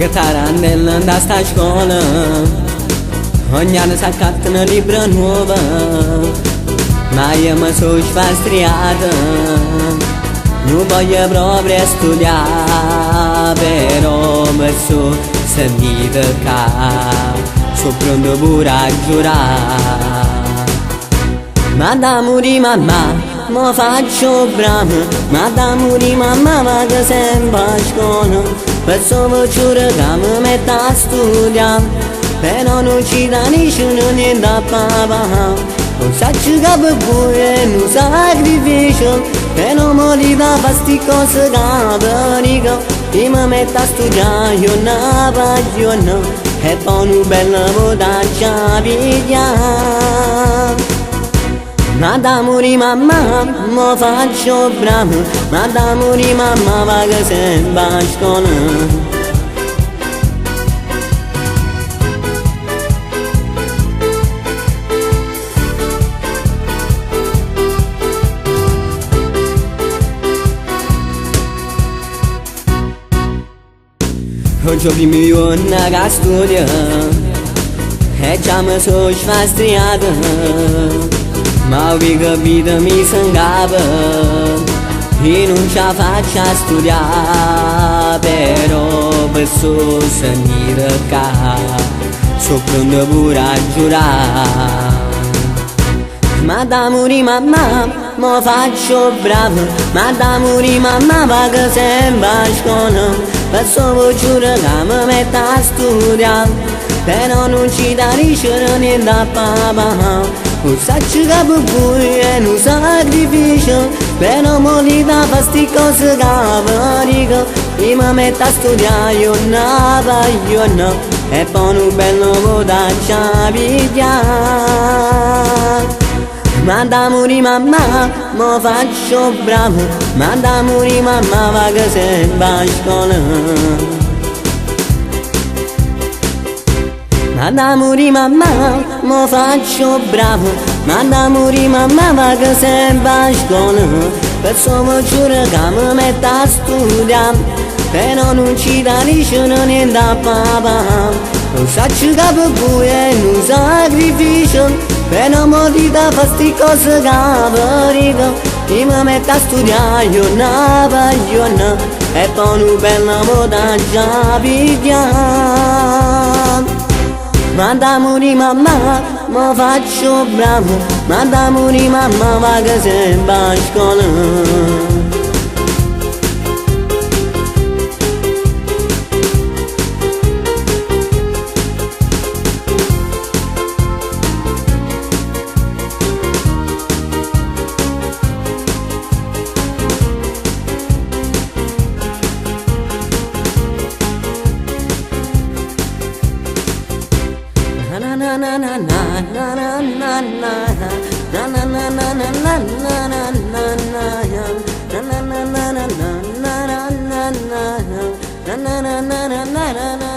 chitarra nell'anda sta scuola, ogni anno si accatta una libra nuova, ma io mi sono sfastriata, non voglio proprio studiare, però mi sono sentita che sono pronto pure a giurare. Ma d'amore di mamma, mi faccio bravo, ma d'amore di mamma vado sempre a scuola, penso che mi metto a studiare, però non ci dà nessuno niente a papà, non sa che per voi non sacrificio, e non mi dà fastidio cose che dico, e mi metto a studiare, io non voglio, e poi un bel lavoro da pigliare. Ma d'amore di mamma, mi faccio bravo, ma d'amore di mamma vado sempre a scuola. Oggi ho primo giorno che studio e già mi sono sfastriata, ma ho capito mi sangava e non ce la faccio a studiare, però posso sentire che sono pronto pure a giurare. Ma d'amore di mamma, mi faccio bravo, ma d'amore di mamma vado sempre a scuola, penso giuro che mi metto a studiare, però non ci dà niente a papà, non sa che per voi è un sacrificio, però mi dà fastidio cose che dico, e mi metto a studiare, io non voglio, e poi un bel lavoro da pigliare. Ma d'amore di mamma, mi faccio bravo, ma d'amore di mamma vado sempre a scuola. Ma d'amore di mamma, mi faccio bravo, ma d'amore di mamma vado sempre a scuola, penso giuro che mi metto a studiare, però non ci dà niente a papà, non sa che per voi è un sacrificio, però mi dà fastidio cose che dico, e mi metto a studiare, io non voglio, e poi un bel lavoro da pigliare. Ma d'amore di mamma, mi faccio bravo, ma d'amore di mamma vado sempre a scuola. Na na na na na na na na na na na na na na na na na na